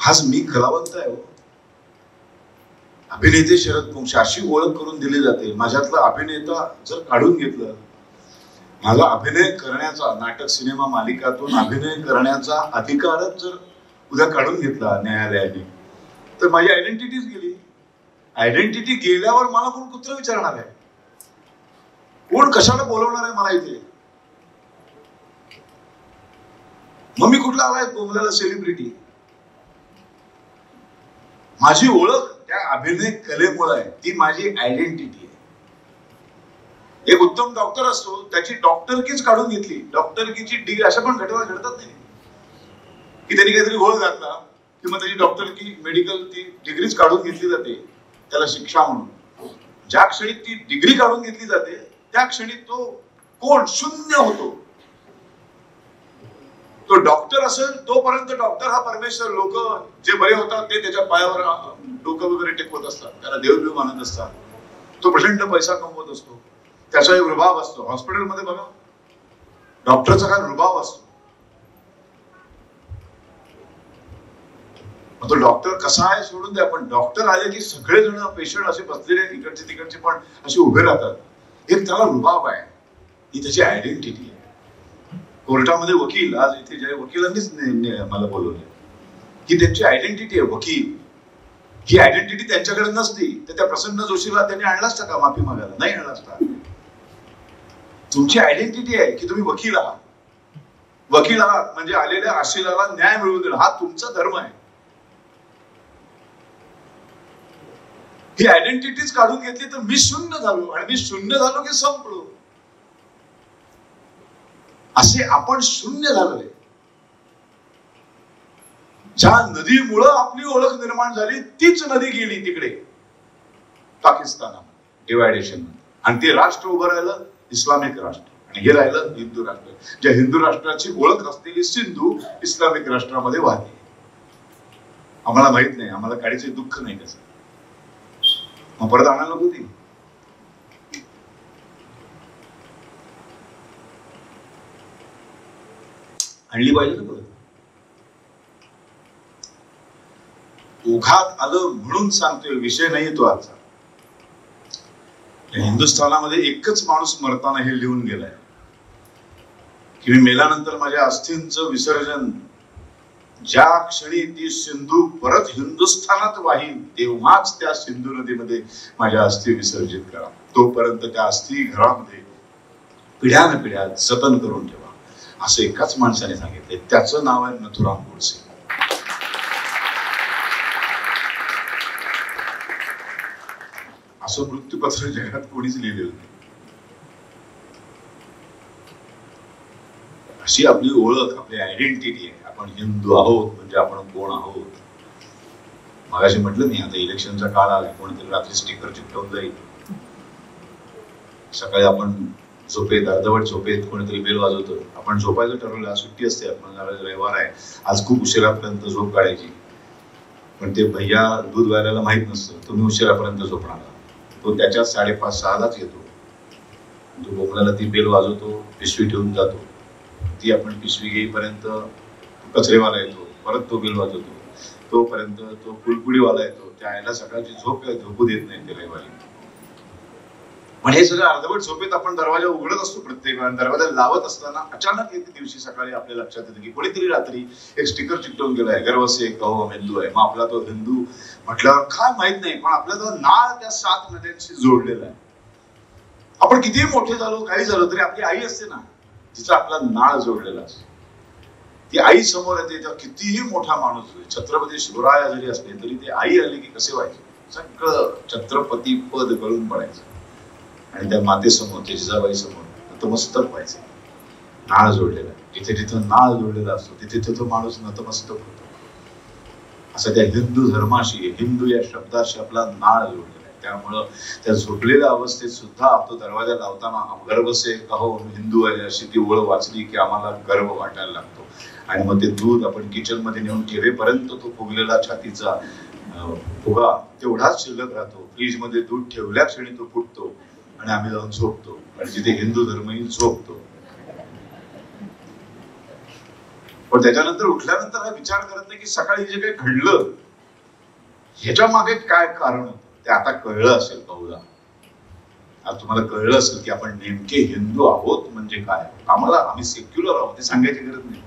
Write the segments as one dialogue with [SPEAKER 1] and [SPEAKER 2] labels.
[SPEAKER 1] आज मी कलावंत आहे हो. अभिनेते शरद पोंक्षे अशी ओळख करून दिली जाते. माझ्यातला अभिनेता जर काढून घेतलं, माझा अभिनय करण्याचा, नाटक सिनेमा मालिकातून अभिनय करण्याचा अधिकारच जर उद्या काढून घेतला न्यायालयाने, तर माझी आयडेंटिटीच गेली. आयडेंटिटी गेल्यावर मला कोण कुत्र विचारणार आहे? कोण कशाला बोलवणार आहे मला इथे? मग मी कुठला आलाय बोंबल्याला सेलिब्रिटी? माझी ओळख त्या अभिनय कलेमुळे आहे, ती माझी आयडेंटिटी आहे. एक उत्तम डॉक्टर असतो, त्याची डॉक्टरकीच काढून घेतली, डॉक्टरकीची डिग्री. अशा पण घटना घडतात नाही की त्यांनी काहीतरी घोळ घातला की मग त्याची डॉक्टरकी मेडिकल ती डिग्रीच काढून घेतली जाते, त्याला शिक्षा म्हणून. ज्या क्षणी ती डिग्री काढून घेतली जाते त्या क्षणी तो कोण शून्य होतो. तो डॉक्टर असेल तोपर्यंत डॉक्टर हा परमेश्वर. लोक जे बरे होतात ते त्याच्या पायावर डोकं वगैरे टेकवत असतात, त्याला देवदेव मानत असतात. तो प्रचंड पैसा कमवत असतो, त्याचा एक रुबाब असतो. हॉस्पिटलमध्ये बघा डॉक्टरचा काय रुबाब असतो. तो डॉक्टर कसा आहे सोडून द्या, पण डॉक्टर आले की सगळेजण पेशंट असे बसलेले इकडचे तिकडचे पण असे उभे राहतात. एक त्याला रुबाब आहे, ही त्याची आयडेंटिटी आहे. कोर्टामध्ये वकील, आज इथे ज्या वकिलांनीच मला बोलवले की त्यांची आयडेंटिटी आहे वकील. ही आयडेंटिटी त्यांच्याकडे नसती तर त्या प्रसन्न जोशीला त्यांनी आणला असता का माफी मागायला? नाही आणला असता. तुमची आयडेंटिटी आहे की तुम्ही वकील आहात. वकील आहात म्हणजे आलेल्या आशिलाला न्याय मिळवून देणं हा तुमचा धर्म आहे. ही आयडेंटिटीच काढून घेतली तर मी शून्य झालो, आणि मी शून्य झालो की संपलो. असे आपण शून्य झालोय. ज्या नदीमुळं आपली ओळख निर्माण झाली तीच नदी गेली तिकडे पाकिस्तानामध्ये डिवायडेशन मध्ये, आणि ते राष्ट्र उभं राहिलं इस्लामिक राष्ट्र, आणि हे राहिलं हिंदू राष्ट्र. ज्या हिंदू राष्ट्राची ओळख असलेली सिंधू इस्लामिक राष्ट्रामध्ये वाहते. आम्हाला माहित नाही, आम्हाला काडीचे दुःख नाही त्याचं. मग परत आणायला नको ती. आणली पाहिजे ना परत. ओघात आलं म्हणून सांगतोय, विषय नाही तो आजचा. हिंदुस्थानामध्ये एकच माणूस मरताना हे लिहून गेलाय की मी मेल्यानंतर माझ्या अस्थींचं विसर्जन ज्या क्षणी ती सिंधू परत हिंदुस्थानात वाहील तेव्हाच त्या सिंधू नदीमध्ये माझ्या अस्थी विसर्जित करा. तोपर्यंत त्या अस्थी घरामध्ये पिढ्यान पिढ्या जतन करून ठेवा, असं एकाच माणसाने सांगितले. त्याचं नाव आहे नथुराम गोडसे. असं मृत्यूपत्र जगात कोणीच लिहिलेलं नाही. अशी आपली ओळख, आपली आयडेंटिटी आहे. आपण हिंदू आहोत म्हणजे आपण कोण आहोत. मगाशी म्हटलं मी, आता इलेक्शनचा काळ आला, कोणीतरी रात्री स्टिकर चिकटवून जाईल. सकाळी आपण झोपेत, अर्धवट झोपेत कोणीतरी बेल वाजवतो, आपण झोपायचं ठरवलं, आज सुट्टी असते, आपण रविवार आहे, आज खूप उशिरापर्यंत झोप काढायची. पण ते भैया दूध वाल्याला माहित नसतं तुम्ही उशिरापर्यंत झोपणार. तो त्याच्या 5:30-6लाच येतो. तो बोकडाला ती बेल वाजवतो, पिशवी ठेवून जातो. ती आपण पिशवी घेईपर्यंत कचरेवाला येतो, परत तो बेल वाजवतो. तोपर्यंत तो कुलपुडीवाला येतो. त्या आईला सकाळची झोपू देत नाही ते रविवारी. पण हे सगळं अर्धवट झोपेत आपण दरवाजा उघडत असतो प्रत्येक वेळा. दरवाजा लावत असताना अचानक एक दिवशी सकाळी आपल्या लक्षात येतं की कोणीतरी रात्री एक स्टिकर चिकटवून गेलाय, गर्व से कहो हम हिंदू आहे. मग आपला तो हिंदू म्हटल्यावर काय माहित नाही, पण आपला तो नाळ त्या 7 नद्यांशी जोडलेला आहे. आपण कितीही मोठे झालो, काही झालो, तरी आपली आई असते ना, तिचा आपला नाळ जोडलेला असतो. ती आई समोर येते तेव्हा कितीही मोठा माणूस, छत्रपती शिवराय जरी असले तरी ते आई आली की कसे व्हायचे, सगळं छत्रपती पद गळून पडायचं. आणि त्या मातेसमोर, त्या जिजाबाई समोर नतमस्तक व्हायचं. नाळ जोडलेला, जिथे जिथं नाळ जोडलेला असतो तिथे तिथं माणूस नतमस्तक होतो. असं त्या हिंदू धर्माशी, हिंदू या शब्दाशी आपला नाळ जोडलेला आहे. त्यामुळं त्या झोपलेल्या अवस्थेत सुद्धा तो दरवाजा लावताना गर्व से कहो हिंदू आहे अशी ती ओळ वाचली की आम्हाला गर्व वाटायला लागतो. आणि मग ते दूध आपण किचन मध्ये नेऊन ठेवेपर्यंत तो फुगलेला छातीचा फुगा तेवढाच शिल्लक राहतो. फ्रीज मध्ये दूध ठेवल्या क्षणी तो फुटतो आणि आम्ही जाऊन झोपतो. आणि जिथे हिंदू धर्मही झोपतो. पण त्याच्यानंतर उठल्यानंतर हा विचार करत नाही की सकाळी जे काही घडलं ह्याच्या मागे काय कारण होतं. ते आता कळलं असेल बहुधा. आज तुम्हाला कळलं असेल की आपण नेमके हिंदू आहोत म्हणजे काय. आम्ही सेक्युलर आहोत ते सांगायची गरज नाही.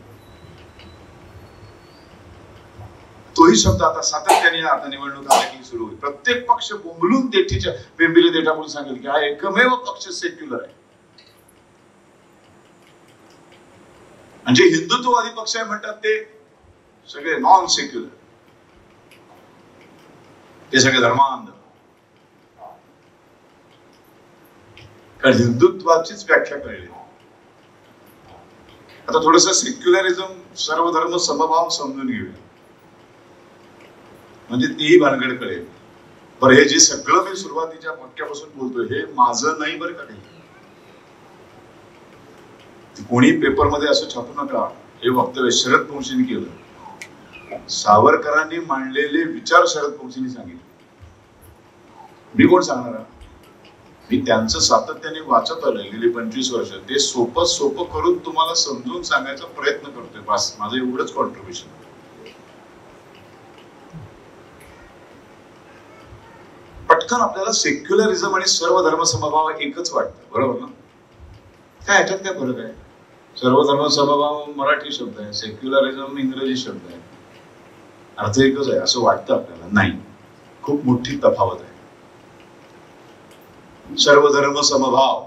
[SPEAKER 1] तोही शब्द आता सातत्याने आता निवडणूक आल्या की सुरू होईल. प्रत्येक पक्ष बोंबलून देठीच्या बेंबिली देठा म्हणून सांगेल की हा एकमेव पक्ष सेक्युलर आहे. म्हणजे हिंदुत्ववादी पक्ष आहे म्हणतात ते सगळे नॉन सेक्युलर, ते सगळे धर्मांध. कारण हिंदुत्वाचीच व्याख्या कळली. आता थोडस सेक्युलरिझम सर्व धर्म समभाव समजून घेऊया म्हणजे तीही भानगड कळेल. बरं हे जे सगळं मी सुरुवातीच्या वाक्यापासून बोलतोय हे माझं नाही बरं का. काही कोणी पेपरमध्ये असं छापू नका. हे वक्तव्य शरद पोंक्षेंनी केलं. सावरकरांनी मांडलेले विचार शरद पोंक्षेंनी सांगितले. मी कोण सांगणार. मी त्यांचं सातत्याने वाचत आलोय गेली 25 वर्ष. ते सोपं करून तुम्हाला समजून सांगायचा प्रयत्न करतोय. बस माझं एवढंच कॉन्ट्रीब्युशन. पटकन आपल्याला सेक्युलरिझम आणि सर्व धर्म समभाव एकच वाटतं, बरोबर ना. काय ह्याच्यात काय फरक आहे. सर्व धर्म समभाव मराठी शब्द आहे, सेक्युलरिझम इंग्रजी शब्द आहे, अर्थ एकच आहे असं वाटतं आपल्याला. नाही, खूप मोठी तफावत आहे. सर्व धर्म समभाव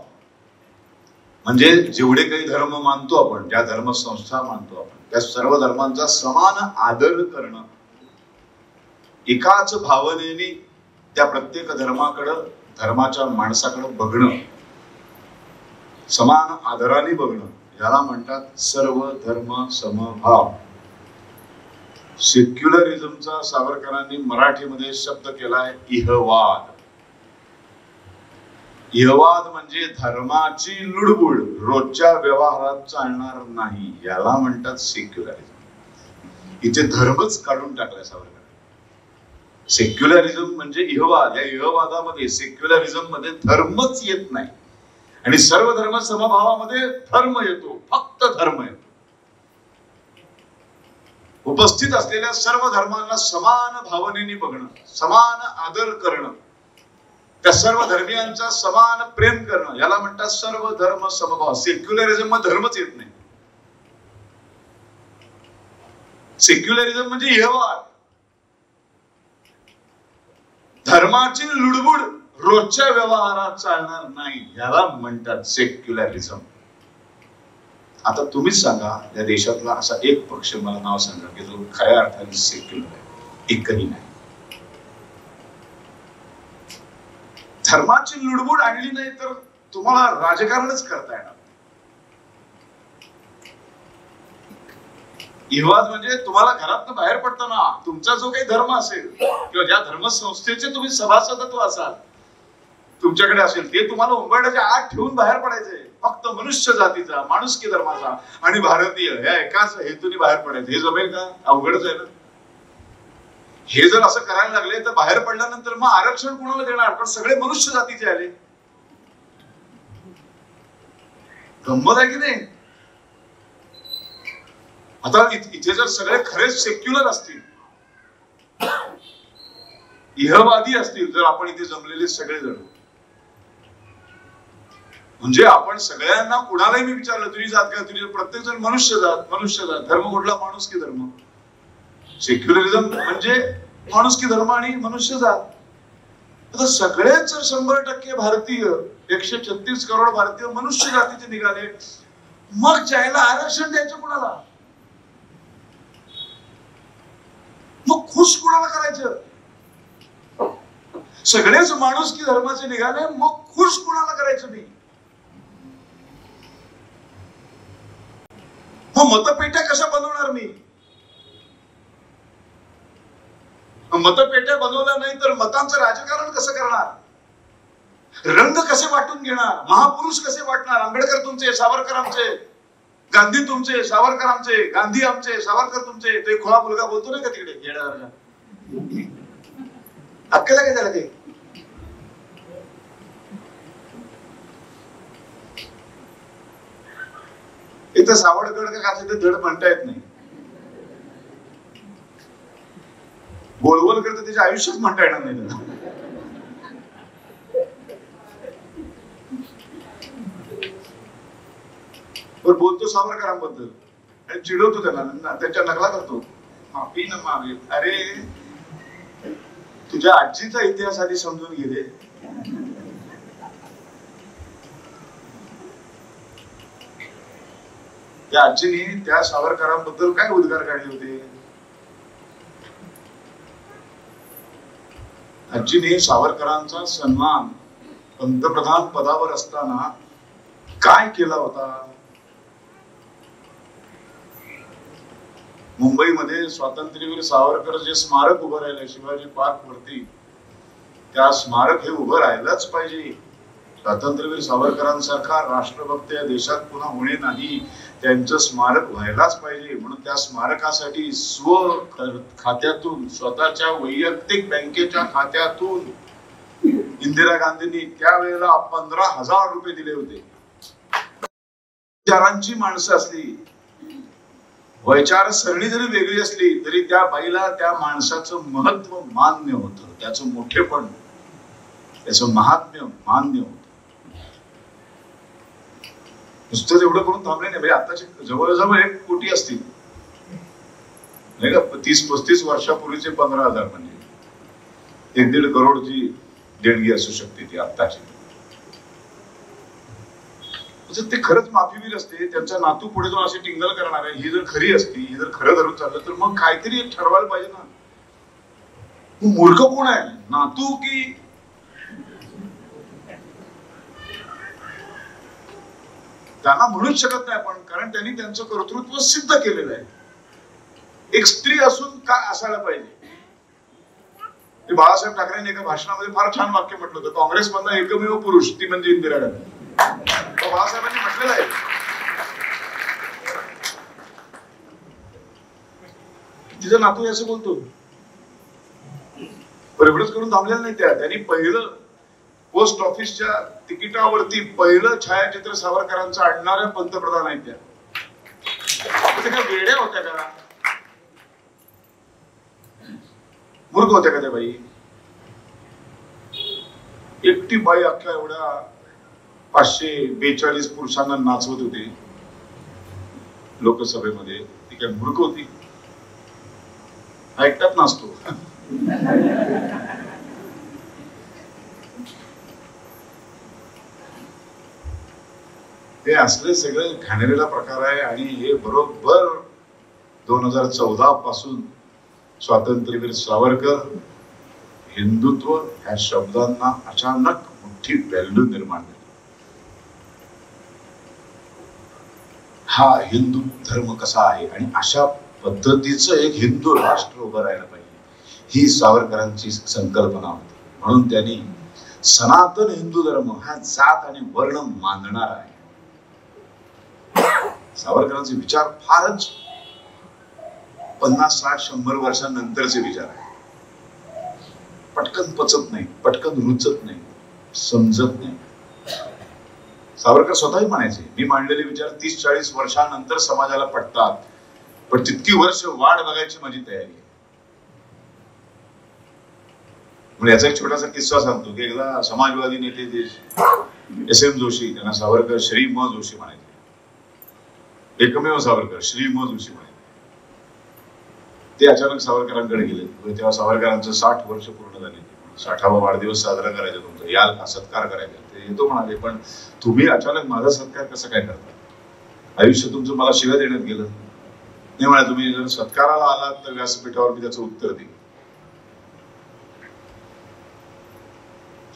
[SPEAKER 1] म्हणजे जेवढे काही धर्म मानतो आपण, ज्या धर्म संस्था मानतो आपण, त्या सर्व धर्मांचा समान आदर करणं, एकाच भावनेने त्या प्रत्येक धर्माकडं, धर्माच्या माणसाकडं बघणं, समान आदराने बघणं, याला म्हणतात सर्व धर्म समभाव. सेक्युलरिझमचा सावरकरांनी मराठीमध्ये शब्द केलाय इहवाद. इहवाद म्हणजे धर्माची लुडबुड रोजच्या व्यवहारात चालणार नाही, याला म्हणतात सेक्युलरिझम. इथे धर्मच काढून टाकलाय सावरकर. सेक्युलरिझम म्हणजे इहवाद. या इहवादामध्ये सेक्युलरिझम मध्ये धर्मच येत नाही आणि सर्व धर्म समभावामध्ये धर्म येतो, फक्त धर्म येतो. उपस्थित असलेल्या सर्व धर्मांना समान भावनेने बघणं, समान आदर करणं, त्या सर्व धर्मियांचा समान प्रेम करणं, याला म्हणतात सर्व धर्म समभाव. सेक्युलरिझम मध्ये धर्मच येत नाही. सेक्युलरिझम म्हणजे इहवाद. धर्माची लुडबुड रोजच्या व्यवहारात चालणार नाही, याला म्हणतात सेक्युलरिझम. आता तुम्हीच सांगा या देशातला असा एक पक्ष मला नाव सांगा की जो खऱ्या अर्थाने सेक्युलर आहे. एकही नाही. धर्माची लुडबुड आणली नाही तर तुम्हाला राजकारणच करता येणार. इहवाद म्हणजे तुम्हाला घरातून बाहेर पडताना तुमचा जो काही धर्म असेल किंवा ज्या धर्मसंस्थेचे तुम्ही सभासदत्व असाल, तुमच्याकडे असेल, ते तुम्हाला उंबरठ्याच्या आत ठेवून बाहेर पडायचंय. फक्त मनुष्य जातीचा, माणुसकी धर्माचा आणि भारतीय या एकाच हेतूने बाहेर पडायचं. हे जमेल का. अवघडच आहे ना. हे जर असं करायला लागले तर बाहेर पडल्यानंतर मग आरक्षण कोणाला देणार. पण सगळे मनुष्य जातीचे आले. गंमत आहे की नाही. आता इथे जर सगळे खरेच सेक्युलर असतील, इहवादी असतील, जर आपण इथे जमलेले सगळे जण, म्हणजे आपण सगळ्यांना कुणालाही मी विचारलं तुझी जात काय, तुझी, प्रत्येक जण मनुष्य जात, मनुष्य जात. धर्म कुठला. माणुसकी धर्म. सेक्युलरिझम म्हणजे माणुसकी धर्म आणि मनुष्य जात. आता सगळेच 100% भारतीय, 136 करोड भारतीय मनुष्य जातीचे निघाले, मग ज्याला आरक्षण द्यायचं कुणाला. मग खुश कुणाला करायचं. सगळेच माणुसकी धर्माचे निघाले, मग खुश कुणाला करायचं. मी मग मतपेट्या कशा बनवणार. मी मतपेट्या बनवल्या नाही तर मतांचं राजकारण कसं करणार. रंग कसे वाटून घेणार. महापुरुष कसे वाटणार. आंबेडकर तुमचे, सावरकर आमचे, गांधी तुमचे, सावरकर आमचे, गांधी आमचे, सावरकर तुमचे. ते खोळा मुलगा बोलतो ना का तिकडे येण्यासारखा. अक्कला काय झालं ते. इथं सावरकर का ते धड म्हणता येत नाही. गोळवलकर तर त्याच्या आयुष्यात म्हणता येणार नाही त्यांना. पण बोलतो सावरकरांबद्दल आणि चिडवतो त्यांना, त्यांच्या नकला करतो. माफी न मागे, अरे तुझ्या आजीचा इतिहास आधी समजून गेले. त्या आजीने त्या सावरकरांबद्दल काय उद्गार काढले होते? आजीने सावरकरांचा सन्मान पंतप्रधान पदावर असताना काय केला होता? मुंबईमध्ये स्वातंत्र्यवीर सावरकर जे स्मारक उभं राहिलं शिवाजी पार्क वरती, त्या स्मारक हे उभं राहिलंच पाहिजे. स्वातंत्र्यवीर सावरकरांसारखा राष्ट्रभक्त या देशात पुन्हा होणे नाही, त्यांचं स्मारक व्हायलाच पाहिजे. म्हणून त्या स्मारकासाठी स्व खात्यातून, स्वतःच्या वैयक्तिक बँकेच्या खात्यातून इंदिरा गांधींनी त्यावेळेला 15,000 रुपये दिले होते. विचारांची माणसं असली, वैचार सरणी जरी वेगळी असली तरी त्या बाईला त्या माणसाचं महत्व मान्य होतं, त्याचं मोठेपण, त्याचं महात्म्य मान्य होतं. नुसतं एवढं करून थांबले नाही. आताचे जवळजवळ 1 कोटी असतील नाही का? 30-35 वर्षापूर्वीचे 15,000 म्हणजे 1-1.5 करोडची देणगी असू शकते ती आत्ताची. ते खरंच माफीवीर असते, त्यांचा नातू पुढे जाऊन अशी टिंगल करणार आहे, ही जर खरी असती, ही जर खरं धरून चाललं तर मग काहीतरी ठरवायला पाहिजे ना. मूर्ख कोण आहे, नातू की? त्यांना म्हणूच शकत नाही आपण, कारण त्यांनी त्यांचं कर्तृत्व सिद्ध केलेलं आहे. एक स्त्री असून काय असायला पाहिजे? बाळासाहेब ठाकरेंनी एका भाषणामध्ये फार छान वाक्य म्हटलं होतं, काँग्रेसमधला एकमेव पुरुष ती म्हणजे इंदिरा गांधी. बाळासाहेबांनी म्हटलेलं आहे. तिचा नातू असं बोलतो. एवढंच करून थांबलेलं नाही. त्यांनी पहिलं पोस्ट ऑफिसच्या तिकिटावरती पहिलं छायाचित्र सावरकरांचं आणणाऱ्या पंतप्रधान आहेत त्या. काय वेड्या होत्या का? मूर्ख होत्या का त्या बाई? एकटी बाई अख्ख्या एवढ्या 542 पुरुषांना नाचवत होते लोकसभेमध्ये. ती काय मूर्ख होती? ऐकतात नाचतो. हे असले सगळे घाणेरडा प्रकार आहे. आणि हे बरोबर 2014 पासून स्वातंत्र्यवीर सावरकर, हिंदुत्व ह्या शब्दांना अचानक मोठी व्हॅल्यू निर्माण झाली. हा हिंदू धर्म कसा आहे आणि अशा पद्धतीचं एक हिंदू राष्ट्र उभं राहायला पाहिजे, ही सावरकरांची संकल्पना होती. म्हणून त्यांनी सनातन हिंदू धर्म हा जात आणि वर्ण मानणार आहे. सावरकरांचे विचार फारच 50-60-100 वर्षांनंतरचे विचार आहे. पटकन पचत नाही, पटकन रुचत नाही, समजत नाही. सावरकर स्वतःही म्हणायचे, मी मांडलेले विचार 30-40 वर्षांनंतर समाजाला पटतात, पण तितकी वर्ष वाट बघायची माझी तयारी आहे. म्हणजे याचा एक छोटासा किस्सा सांगतो की एकदा समाजवादी नेते SM जोशी, त्यांना सावरकर श्री म जोशी म्हणायचे. एकमेव सावरकर श्री म जोशी म्हणायचे. ते अचानक सावरकरांकडे गेले. तेव्हा सावरकरांचं 60 वर्ष पूर्ण झाले. 60वा वाढदिवस साजरा करायचा तुमचा, याल का सत्कार करायचा? ते येतो म्हणाले, पण तुम्ही अचानक माझा सत्कार कसा काय करता? आयुष्य तुमचं मला शिव्या देण्यात गेलं नाही. म्हणा तुम्ही जर सत्काराला आलात तर व्यासपीठावर मी त्याचं उत्तर देईन.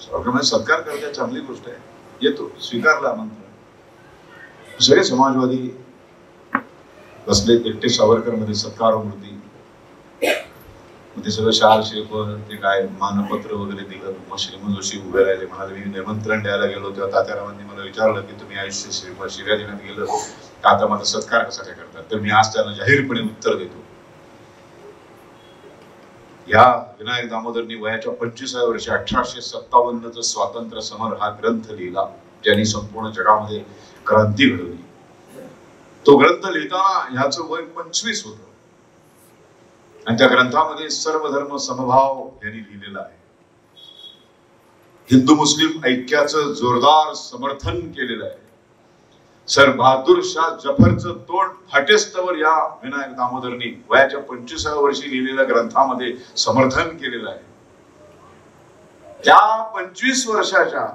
[SPEAKER 1] सावरकर सत्कार करता चांगली गोष्ट आहे, येतो, स्वीकारला आमंत्रण. सगळे समाजवादी बसले एकटे सावरकर मध्ये सत्कार मूर्ती. ते सगळं शाल शेप ते काय मानपत्र वगैरे दिलं. मग श्रीमंत जोशी उभे राहिले, म्हणाले मी निमंत्रण द्यायला गेलो तेव्हा तात्यारावांनी मला विचारलं की तुम्ही आयुष्य शिव्या देण्यात गेलं, आता माझा सत्कार कसा काय करतात? तर मी आज त्यांना जाहीरपणे उत्तर देतो. या विनायक दामोदरनी वयाच्या 25व्या वर्षी 1857चं स्वातंत्र्य समर हा ग्रंथ लिहिला, ज्यांनी संपूर्ण जगामध्ये क्रांती घडवली. तो ग्रंथ लिहिताना ह्याचं वय 25 होतं. आणि त्या ग्रंथामध्ये सर्व धर्म समभाव यांनी लिहिलेला आहे. हिंदू मुस्लिम ऐक्याचं जोरदार समर्थन केलेलं आहे. सर बहादूर शाह जफरचं तोंड फाटेस्तवर या विनायक दामोदरनी वयाच्या 25व्या वर्षी लिहिलेल्या ग्रंथामध्ये समर्थन केलेलं आहे. त्या 25 वर्षाच्या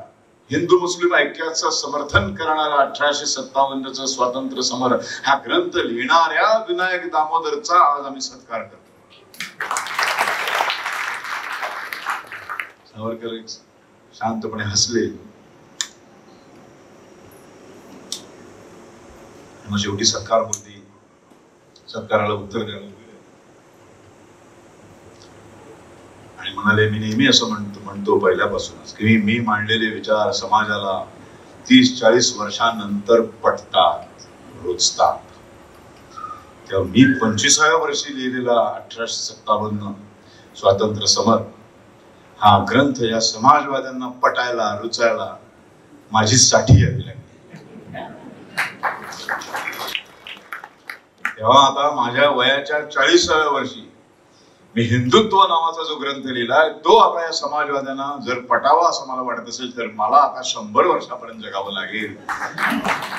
[SPEAKER 1] हिंदू मुस्लिम ऐक्याचं समर्थन करणारा 1857चा स्वातंत्र्य समर हा ग्रंथ लिहिणाऱ्या विनायक दामोदरचा आज आम्ही सत्कार करतो. सावरकर शांतपणे हसले. मग शेवटी सत्कारमूर्ती सत्काराला उत्तर द्यायला गेले आणि म्हणाले, मी नेहमी असं म्हणतो पहिल्यापासूनच की मी मांडलेले विचार समाजाला 30-40 वर्षांनंतर पटतात, रुजतात. तेव्हा मी 25व्या वर्षी लिहिलेला 1857 स्वातंत्र्य समर हा ग्रंथ या समाजवाद्यांना पटायला रुचायला माझी साठी यावी लागली. तेव्हा आता माझ्या वयाच्या 40व्या वर्षी मी हिंदुत्व नावाचा जो ग्रंथ लिहिलाय तो आता या समाजवाद्यांना जर पटावा असं मला वाटत असेल तर मला आता 100 वर्षापर्यंत जगावं लागेल.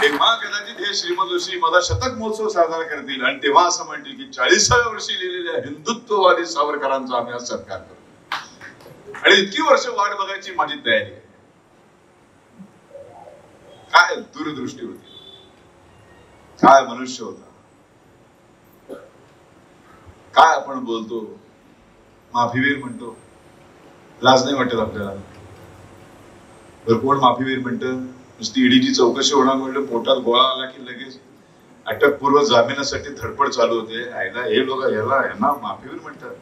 [SPEAKER 1] तेव्हा कदाचित हे श्रीमद जोशी माझा शतक महोत्सव साजरा करतील आणि तेव्हा असं म्हणतील की 40व्या वर्षी लिहिलेल्या हिंदुत्ववादी सावरकरांचा आम्ही आज सत्कार करतो. आणि इतकी वर्ष वाट बघायची माझी तयारी आहे. काय दूरदृष्टी होती, काय मनुष्य होता, काय आपण बोलतो, माफीवीर म्हणतो, लाज नाही वाटत आपल्याला. तर कोण माफीवीर म्हणतं? नुसती ईडीची चौकशी होणार म्हणलं पोटात गोळा आला की लगेच अटकपूर्व जामिनासाठी धडपड चालू होते. आयला हे लोक यांना माफीवीर म्हणतात.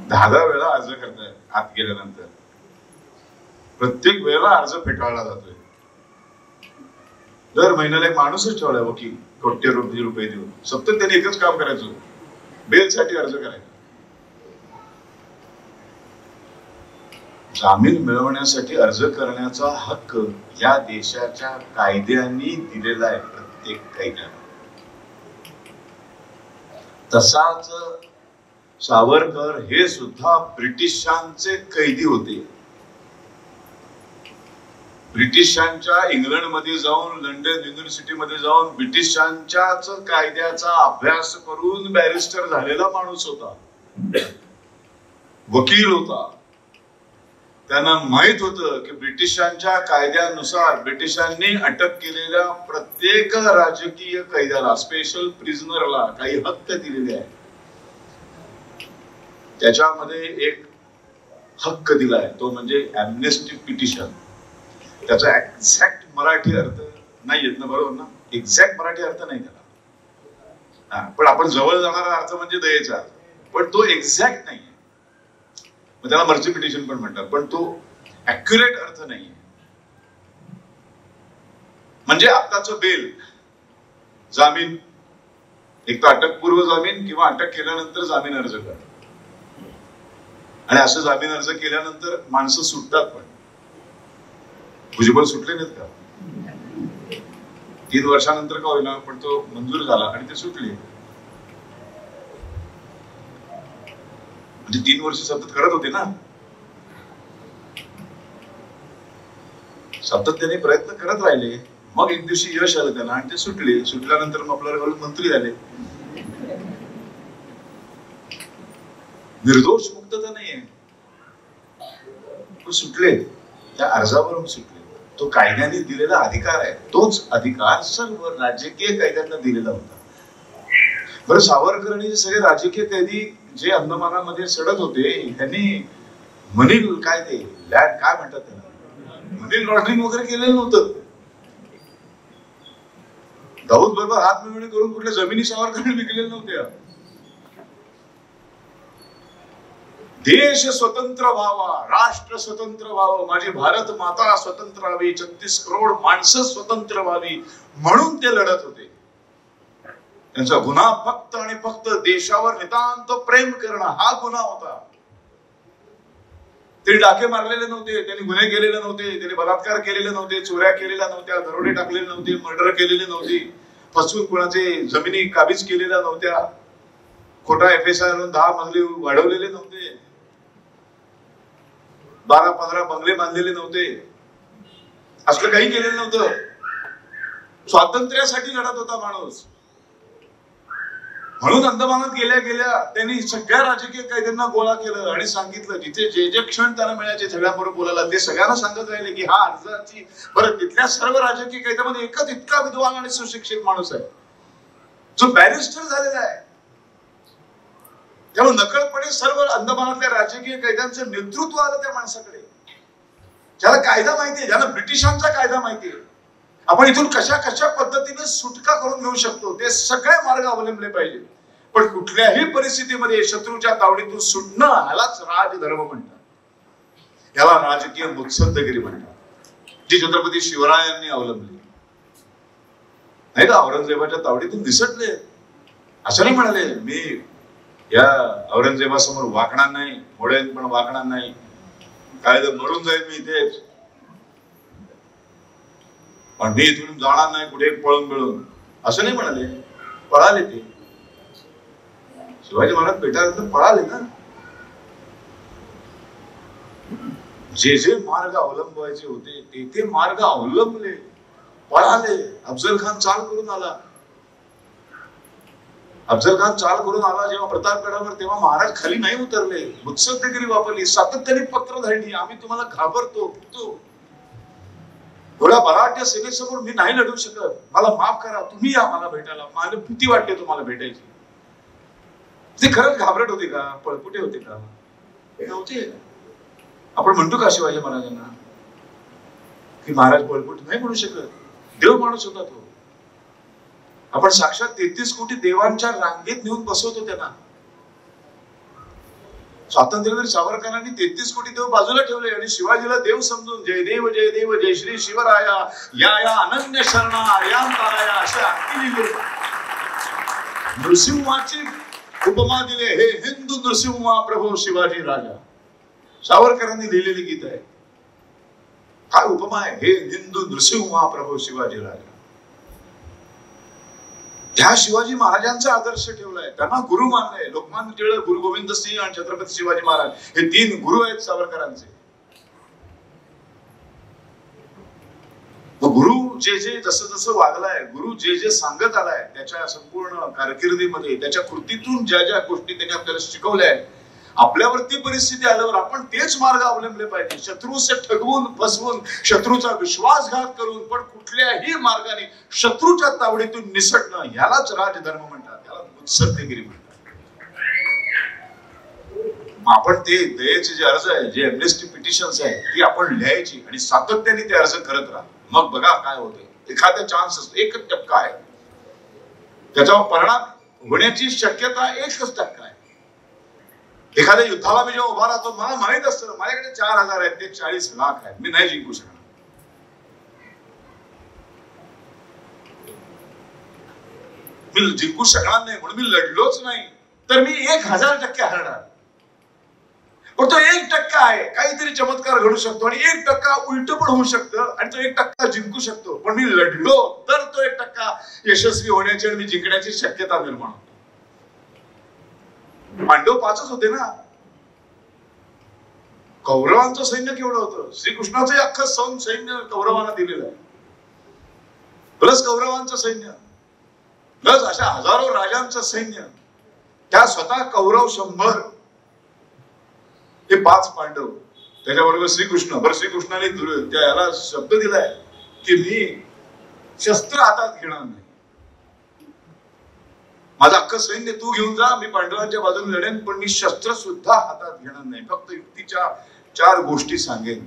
[SPEAKER 1] 10 वेळा अर्ज करतायत आत गेल्यानंतर. प्रत्येक वेळेला अर्ज फेटाळला जातोय. दर महिन्याला एक माणूसच ठेवलाय वकील, कोट्यवधी रुपये देऊन. सतत त्यांनी एकच काम करायचं, बेलसाठी अर्ज करायचा. जामीन मिळवण्यासाठी अर्ज करण्याचा हक्क या देशाच्या कायद्यांनी दिलेला आहे प्रत्येक कैद्याला. तसाच सावरकर हे सुद्धा ब्रिटिशांचे कैदी होते. ब्रिटिशांच्या इंग्लंडमध्ये जाऊन, लंडन युनिव्हर्सिटीमध्ये जाऊन ब्रिटिशांच्याच कायद्याचा अभ्यास करून बॅरिस्टर झालेला माणूस होता, वकील होता. त्यांना माहित होतं की ब्रिटिशांच्या कायद्यानुसार ब्रिटिशांनी अटक केलेल्या प्रत्येक राजकीय कैद्याला, स्पेशल प्रिझनरला काही हक्क दिलेले आहे. त्याच्यामध्ये एक हक्क दिलाय तो म्हणजे ॲम्नेस्टी पिटिशन. त्याचा एक्झॅक्ट मराठी अर्थ नाही येत ना, बरोबर ना? एक्झॅक्ट मराठी अर्थ नाही त्याला, पण आपण जवळ जाणारा अर्थ म्हणजे दयेचा, पण तो एक्झॅक्ट नाहीये. त्याला मर्जी पिटिशन पण म्हणतात, पण तो ऍक्युरेट अर्थ नाहीये. म्हणजे आत्ताचं बेल, जामीन, एक तर अटकपूर्व जामीन किंवा अटक केल्यानंतर जामीन अर्ज कर. आणि असं जामीन अर्ज केल्यानंतर माणसं सुटतात. पण भुजबळ सुटले नाहीत का? 3 वर्षानंतर का होईना पण तो मंजूर झाला आणि ते सुटले. म्हणजे 3 वर्ष सतत करत होते ना, सातत्याने प्रयत्न करत राहिले. मग एक दिवशी यश आलं त्यांना आणि ते सुटले. सुटल्यानंतर मग आपल्याला मंत्री झाले. निर्दोष मुक्तता नाहीये, पण सुटले. त्या अर्जावरून सुटले. तो कायद्याने दिलेला अधिकार आहे, तोच अधिकार सर्व राजकीय कायद्यांना दिलेला होता. बरं, सावरकर आणि सगळे राजकीय कैदी जे अंदमानामध्ये सडत होते, त्यांनी मनी काय ते लँड काय म्हणतात त्याला, मनी लॉन्ड्रिंग वगैरे केलेलं नव्हतं. दाऊद बरोबर हात मिळवणी करून कुठल्या जमिनी सावरकरांनी विकलेल्या नव्हत्या. देश स्वतंत्र व्हावा, राष्ट्र स्वतंत्र व्हावं, माझी भारत माता स्वतंत्र व्हावी, 36 करोड माणसं स्वतंत्र व्हावी म्हणून ते लढत होते. त्यांचा गुन्हा फक्त आणि फक्त देशावर नितांत प्रेम करणं हा गुन्हा होता. ते डाके मारलेले नव्हते, त्यांनी गुन्हे केलेले नव्हते, त्यांनी बलात्कार केलेले नव्हते, चोऱ्या केलेल्या नव्हत्या, दरोडे टाकलेले नव्हते, मर्डर केलेले नव्हते. फसवून कोणाचे जमिनी काबीज केलेल्या नव्हत्या, खोटा FSI आणून 10 मजले वाढवलेले नव्हते, 12-15 बंगले बांधलेले नव्हते, असलं काही केलेलं नव्हतं. स्वातंत्र्यासाठी लढत होता माणूस. म्हणून अंदमानात गेल्या गेल्या त्यांनी सगळ्या राजकीय कैद्यांना गोळा केलं आणि सांगितलं जिथे जे जे क्षण त्यांना मिळायचे सगळ्यांबरोबर बोलायला, ते सगळ्यांना सांगत राहिले की हा अर्जाची. बरं, तिथल्या सर्व राजकीय कैद्यामध्ये एकच इतका विद्वान आणि सुशिक्षित माणूस आहे जो बॅरिस्टर झालेला आहे. त्यामुळे नकळतपणे सर्व अंदमानातल्या राजकीय कैद्यांचं नेतृत्व आलं त्या माणसाकडे, ज्याला कायदा माहितीये, ज्याला ब्रिटिशांचा कायदा माहितीये. आपण इथून कशा कशा पद्धतीने सुटका करून घेऊ शकतो ते सगळे मार्ग अवलंबले पाहिजे. पण कुठल्याही परिस्थितीमध्ये शत्रूच्या तावडीतून सुटणं ह्यालाच राजधर्म म्हणतात, याला राजकीय मुत्सद्देगिरी म्हणतात, जी छत्रपती शिवरायांनी अवलंबली. नाही का, औरंगजेबाच्या तावडीतून निसटले, असं नाही म्हणाले मी या औरंगजेबासमोर वाकणार नाही, मोडेन पण वाकणार नाही, काय तर मरून जाईल मी इथेच, पण मी इथून जाणार नाही कुठे पळून मिळून, असं नाही म्हणाले. पळाले ते. शिवाजी महाराज भेटायला पळाले ना. जे जे मार्ग अवलंबायचे होते ते ते मार्ग अवलंबले, पळाले. अफजल खान चाल करून आला. अफजल खान चाल करून आला जेव्हा प्रतापगडावर, तेव्हा महाराज खाली नाही उतरले, मुत्सद्देगिरी वापरली, सातत्याने पत्र धाडली, आम्ही तुम्हाला घाबरतो, भीतो, एवढ्या बलाढ्य सेनेसमोर मी नाही लढू शकत, मला माफ करा, तुम्ही या मला भेटायला, मला भीती वाटते तुम्हाला भेटायची. ते खरंच घाबरट होते का, पळपुटे होते का? नव्हते. आपण म्हणतो का शिवाजी महाराजांना की महाराज पळपुट? नाही म्हणू शकत, देव माणूस होता तो. आपण साक्षात 33 कोटी देवांच्या रांगेत नेऊन बसवतो त्यांना. स्वातंत्र्यवीर सावरकरांनी 33 कोटी देव बाजूला ठेवले आणि शिवाजीला देव समजून जय देव जय देव जय श्री शिवराया या या अनन्य शरणा या ताराया असे अंकी लिहिले. नृसिंहाची उपमा दिले, हे हिंदू नृसिंहा प्रभू शिवाजी राजा. सावरकरांनी लिहिलेली गीत आहे. काय उपमा आहे, हे हिंदू नृसिंहा प्रभू शिवाजी राजा. त्या शिवाजी महाराजांचा आदर्श ठेवलाय, त्यांना गुरु मानलंय. लोकमान्य टिळक, गुरु गोविंद सिंह आणि छत्रपती शिवाजी महाराज हे 3 गुरु आहेत सावरकरांचे. गुरु जे जे जसं जसं वागलाय, गुरु जे जे सांगत आलाय, त्याच्या संपूर्ण कारकिर्दीमध्ये त्याच्या कृतीतून ज्या ज्या गोष्टी त्यांनी आपल्याला शिकवल्या आहेत, आपल्यावरती परिस्थिती आल्यावर आपण तेच मार्ग अवलंबले पाहिजे. शत्रूचे ठगवून फसवून, शत्रूचा विश्वासघात करून, पण कुठल्याही मार्गाने शत्रूच्या तावडीतून निसटणं, यालाच राजधर्म म्हणतात, याला मुत्सद्देगिरी म्हणतात. आपण ते दयेचे जे अर्ज आहे, जे एमनेस्टी पिटिशन्स आहे, ती आपण लिहायची आणि सातत्याने ते अर्ज करत राहा. मग बघा काय होते. एखादा चान्स असतो, 1% आहे, त्याच्यावर परिणाम होण्याची शक्यता 1% आहे. एखाद्या युद्धाला मी जेव्हा उभा राहतो, मला माहित असतं माझ्याकडे 4000 आहेत, ते 40 लाख आहेत, मी नाही जिंकू शकणार. मी जिंकू शकणार नाही म्हणून मी लढलोच नाही, तर मी 1000% हरणार. पण तो 1% आहे, काहीतरी चमत्कार घडू शकतो आणि 1% उलट पण होऊ शकतं आणि तो 1% जिंकू शकतो. पण मी लढलो तर तो 1% यशस्वी होण्याची आणि मी जिंकण्याची शक्यता निर्माण होते. पांडव 5च होते ना. कौरवांचं सैन्य केवढं होतं? श्रीकृष्णाचं अख्खं सैन्य कौरवांना दिलेलं आहे, प्लस कौरवांचं सैन्य, प्लस अशा हजारो राजांचं सैन्य, त्या स्वतः कौरव 100, हे 5 पांडव, त्याच्याबरोबर श्रीकृष्ण. बरं, श्रीकृष्णाने त्याला शब्द दिलाय की मी शस्त्र हातात घेणार नाही, माझं अख्खं सैन्य तू घेऊन जा, मी पांडवांच्या बाजूने लढेन, पण मी शस्त्र सुद्धा हातात घेणार नाही, फक्त युक्तीच्या 4 गोष्टी सांगेन.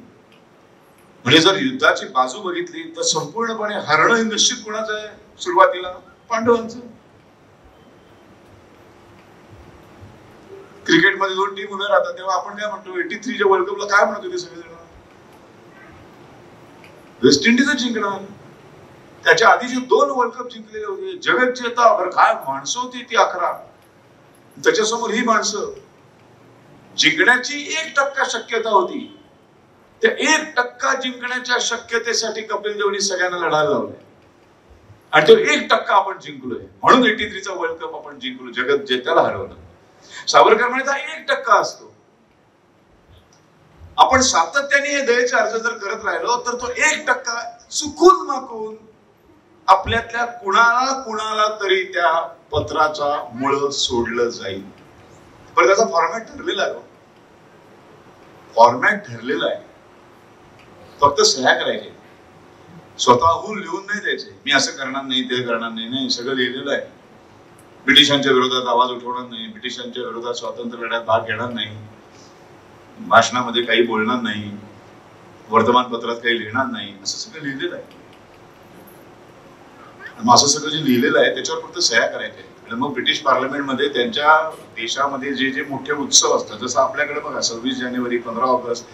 [SPEAKER 1] म्हणजे जर युद्धाची बाजू बघितली तर संपूर्णपणे हरणं हे निश्चित कोणाचं आहे? सुरुवातीला पांडवांचं. क्रिकेटमध्ये 2 टीम उभ्या राहतात तेव्हा आपण काय म्हणतो, 83 च्या वर्ल्ड कपला काय म्हणतो ते सगळेजण? वेस्ट इंडिजच जिंकणार. त्याच्या आधीचे 2 वर्ल्ड कप जिंकलेले होते, जगज्जेता. बरं, काय माणसं होती ती 11. त्याच्यासमोर ही माणसं. जिंकण्याची 1% शक्यता होती. त्या 1% जिंकण्याच्या शक्यतेसाठी कपिल देवनी सगळ्यांना लढायला लावले आणि तो 1% आपण जिंकलोय, म्हणून 83चा वर्ल्ड कप आपण जिंकलो, जगत जेत्याला हरवलं. सावरकर म्हणायचा 1% असतो. आपण सातत्याने हे दयेचे अर्ज जर करत राहिलो तर तो 1% चुकून माकून आपल्यातल्या कुणाला तरी त्या पत्राचा मुळ सोडलं जाईल. पण त्याचा फॉर्मॅट ठरलेला आहे, फॉर्मॅट ठरलेला आहे. फक्त सह्या करायचे, स्वतःहून लिहून नाही द्यायचे. मी असं करणार नाही, ते करणार नाही, नाही सगळं लिहिलेलं आहे. ब्रिटिशांच्या विरोधात आवाज उठवणार नाही, ब्रिटिशांच्या विरोधात स्वातंत्र्य लढ्यात भाग घेणार नाही, भाषणामध्ये काही बोलणार नाही, वर्तमानपत्रात काही लिहिणार नाही, असं सगळं लिहिलेलं आहे. असं सगळं जे लिहिलेलं आहे त्याच्यावर फक्त सह्या करायच्या. आणि मग ब्रिटिश पार्लमेंटमध्ये त्यांच्या देशामध्ये जे जे मोठे उत्सव असतात, जसं आपल्याकडे बघा 26 जानेवारी, 15 ऑगस्ट,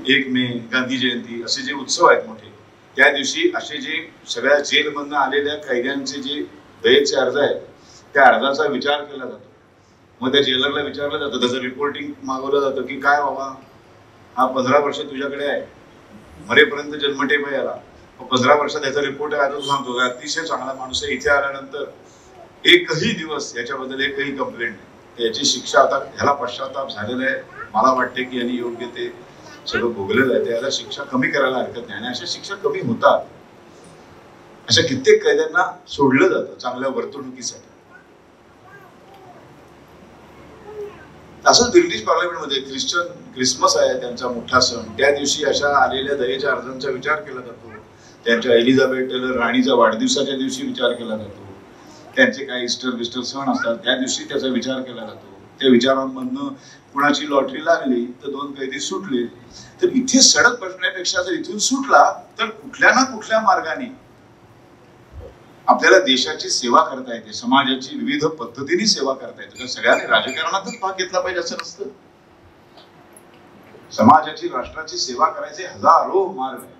[SPEAKER 1] 1 मे, गांधी जयंती, असे जे उत्सव आहेत मोठे, त्या दिवशी असे जे सगळ्या जेलमधनं आलेल्या कैद्यांचे जे दयेचे अर्ज आहेत त्या अर्जाचा विचार केला जातो. मग त्या जेलरला विचारलं जातं, त्याचं रिपोर्टिंग मागवलं जातं की काय बाबा हा 15 वर्ष तुझ्याकडे आहे, मरेपर्यंत जन्मठेप आहे याला, 15 वर्षात त्याचा रिपोर्ट आहे, अजून सांगतो अतिशय चांगला माणूस आहे, इथे आल्यानंतर एकही दिवस याच्याबद्दल एकही कंप्लेंट नाही, याची शिक्षा आता ह्याला पश्चाताप झालेला आहे, मला वाटते की यांनी योग्य ते सगळं भोगलेलं आहे, त्याला शिक्षा कमी करायला हरकत नाही. आणि अशा शिक्षा कमी होतात. अशा कित्येक कैद्यांना सोडलं जातं चांगल्या वर्तणुकीसाठी. असंच ब्रिटिश पार्लमेंटमध्ये क्रिसमस आहे त्यांचा मोठा सण, त्या दिवशी अशा आलेल्या दयेच्या अर्जांचा विचार केला जातो. त्यांच्या एलिझाबेथ टेलर राणीचा वाढदिवसाच्या दिवशी विचार केला जातो. त्यांचे काही इस्टर सण असतात त्या दिवशी त्याचा विचार केला जातो. त्या विचारांमधनं कुणाची लॉटरी लागली तर 2 कैदी सुटले. तर इथे सडक बसण्यापेक्षा जर इथून सुटला तर कुठल्या ना कुठल्या मार्गाने आपल्याला देशाची सेवा करता येते, समाजाची विविध पद्धतीने सेवा करता येते. तर सगळ्यांनी राजकारणातच भाग घेतला पाहिजे असं नसतं. समाजाची, राष्ट्राची सेवा करायचे हजारो मार्ग आहेत.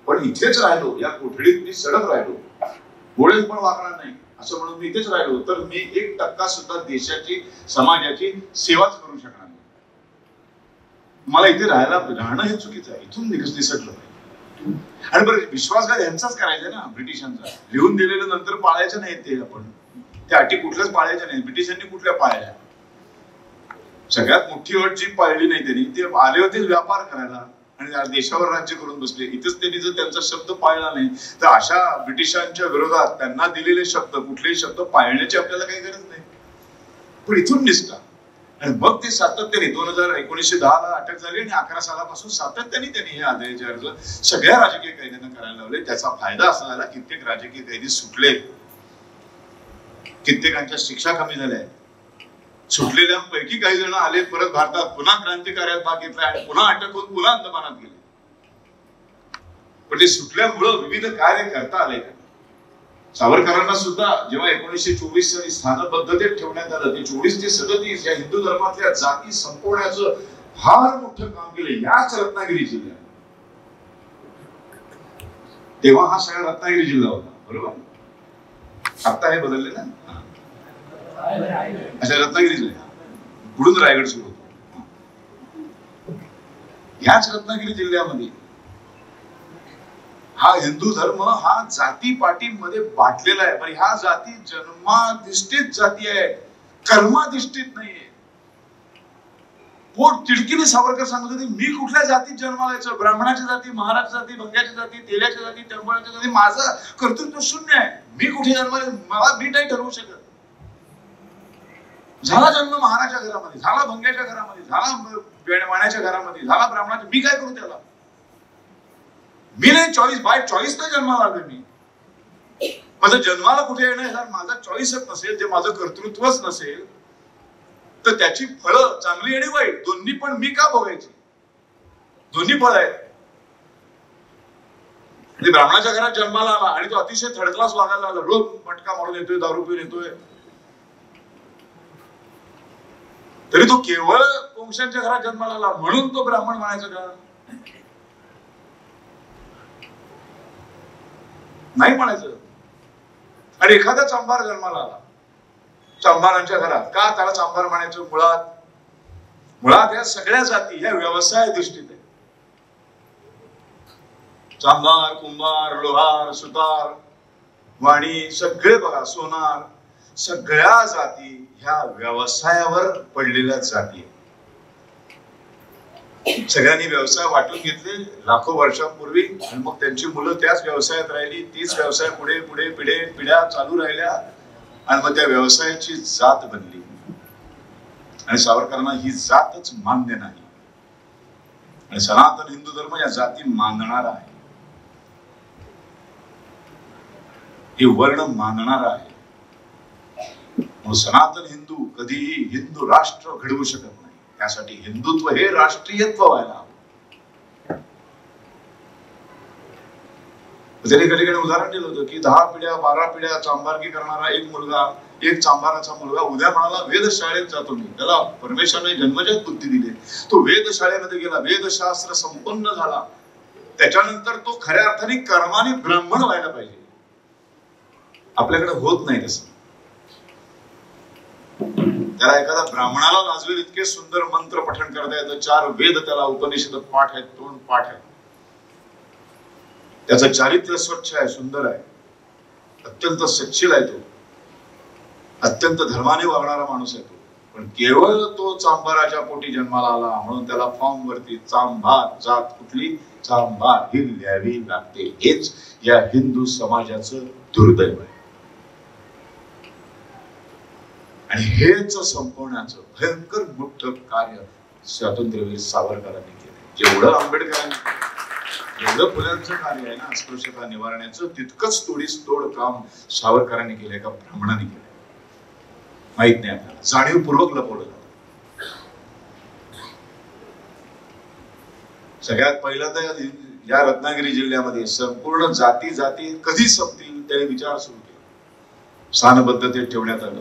[SPEAKER 1] पण इथेच राहिलो, या कोठडीत मी सडक राहिलो, गोळेत पण वागणार नाही असं म्हणून मी इथेच राहिलो तर मी 1% सुद्धा देशाची, समाजाची सेवाच करू शकणार नाही. मला इथे राहणं हे चुकीचं आहे. इथून निसटलं पाहिजे. आणि बरं, विश्वासघात यांचाच करायचा ना, ब्रिटिशांचा. लिहून दिलेलं नंतर पाळायचं नाही ते. आपण त्या अटी कुठल्याच पाळायच्या नाही. ब्रिटिशांनी कुठल्या पाळल्या? सगळ्यात मोठी अट जी पाळली नाही त्यांनी, ते आले होते व्यापार करायला आणि देशावर राज्य करून बसले. इथेच त्यांनी जर त्यांचा शब्द पाळला नाही तर अशा ब्रिटिशांच्या विरोधात त्यांना दिलेले शब्द, कुठलेही शब्द पाळण्याची आपल्याला काही गरज नाही. पण इथून निष्ठा. आणि मग ते सातत्याने 1910ला अटक झाली आणि 11 सालापासून सातत्याने त्यांनी हे दयेचे अर्ज सगळ्या राजकीय कैद्यांना करायला लावले. त्याचा फायदा असा झाला, कित्येक राजकीय कैदी सुटले, कित्येकांच्या शिक्षा कमी झाल्या. सुटलेल्यांपैकी काही जण आले परत भारतात, पुन्हा क्रांतिकार्यात भाग घेतला आणि पुन्हा अटक होऊन पुन्हा अंदमानात गेले. पण ते सुटल्यामुळं विविध कार्य करता आले. सावरकरांना सुद्धा जेव्हा 1924 साली स्थानबद्धतेत ठेवण्यात आलं, ते 24 ते 37 या हिंदू धर्मातल्या जाती संपवण्याचं फार मोठं काम केलं याच रत्नागिरी जिल्ह्यात. तेव्हा हा सगळा रत्नागिरी जिल्हा होता, बरोबर? आता हे बदलले ना. अच्छा, रत्नागिरी जिल्हा पुढून रायगड सुरू होतो. ह्याच रत्नागिरी जिल्ह्यामध्ये हा हिंदू धर्म हा जातीपाटीमध्ये बाटलेला आहे. पण ह्या जाती जन्माधिष्ठित जाती आहे, कर्माधिष्ठित नाहीये. पोट तिडकीने सावरकर सांगत होते, मी कुठल्या जातीत जन्माला यायचं? ब्राह्मणाच्या जाती, महाराजच्या जाती, भंग्याच्या जाती, तेल्याच्या जाती, टंबळाच्या जाती, माझं कर्तृत्व शून्य आहे. मी कुठे जन्माला, मला मी नाही ठरवू शकत. झाला जन्म महाराजच्या घरामध्ये, झाला भंग्याच्या घरामध्ये, झाला वेणवाण्याच्या घरामध्ये, झाला ब्राह्मणाच्या, मी काय करू त्याला? मी नाही चॉईस, बाय चॉईस नाही जन्माला आलोय मी. माझं जन्माला कुठे येणं माझा चॉईसच नसेल, जे माझं कर्तृत्वच नसेल, तर त्याची फळं चांगली आणि वाईट दोन्ही पण मी का भोगायची? दोन्ही फळ आहेत. ब्राह्मणाच्या घरात जन्माला आला आणि तो अतिशय थर्ड क्लास वागायला लागला, रोज मटका मारून येतोय, दारू पिऊन येतोय, तरी तो केवळ वंशांच्या घरात जन्माला आला म्हणून तो ब्राह्मण म्हणायचा का? नाही म्हणायचं. आणि एखादा चांभार जन्माला आला चांभारांच्या घरात, का त्याला चांभार म्हणायचं? मुळात या सगळ्या जाती ह्या व्यवसाय दृष्टीत आहे. चांभार, कुंभार, लोहार, सुतार, वाणी सगळे बघा, सोनार, सगळ्या जाती ह्या व्यवसायावर पडलेल्या जाती. सगळ्यांनी व्यवसाय वाटून घेतले लाखो वर्षांपूर्वी, आणि मग त्यांची मुलं त्याच व्यवसायात राहिली, तीच व्यवसाय पुढे पुढे पिढ्या चालू राहिल्या, आणि मग त्या व्यवसायाची जात बनली. आणि सावरकरांना ही जातच मान्य नाही, आणि सनातन हिंदू धर्म या जाती मानणारा आहे, हे वर्ण मानणारा आहे. मग सनातन हिंदू कधीही हिंदू राष्ट्र घडवू शकत नाही. त्यासाठी हिंदुत्व हे राष्ट्रीयत्व व्हायला हवं. त्यांनी कधी उदाहरण दिलं होतं की 10 पिढ्या 12 पिढ्या चांभारकी करणारा एक मुलगा, एक चांभाराचा मुलगा उद्या म्हणाला वेधशाळेत जातो मी, त्याला परमेश्वराने जन्मजात बुद्धी दिली, तो वेधशाळेमध्ये गेला, वेदशास्त्र संपन्न झाला, त्याच्यानंतर तो खऱ्या अर्थाने कर्माने ब्राह्मण व्हायला पाहिजे. आपल्याकडे होत नाही तसं. त्याला एखादा ब्राह्मणाला लाजवेल इतके सुंदर मंत्र पठण करता येतं, 4 वेद त्याला उपनिषद पाठ आहेत, 2 पाठ आहेत, त्याचं चारित्र्य स्वच्छ आहे, सुंदर आहे, अत्यंत सच्शील आहे, तो अत्यंत धर्माने वागणारा माणूस आहे तो. पण केवळ तो चांभाराच्या पोटी जन्माला आला म्हणून त्याला फॉर्म वरती चांभार, जात कुठली चांभार ही लिहावी लागते. हेच या हिंदू समाजाचं दुर्दैव आहे. आणि हेच संपवण्याचं भयंकर मोठं कार्य स्वातंत्र्यवीर सावरकरांनी केलं. जेवढं आंबेडकरांनी, जेवढं फुल्यांचं कार्य आहे ना अस्पृश्यता निवारण्याचं, तितकंच तोड काम सावरकरांनी केलंय का ब्राह्मणांनी केलंय माहित नाही आपल्याला. जाणीवपूर्वक लपवलं जातं. सगळ्यात पहिल्यांदा या रत्नागिरी जिल्ह्यामध्ये संपूर्ण जाती कधी संपतील त्याने विचार सुरू केला. स्थानबद्धतेत ठेवण्यात आलं.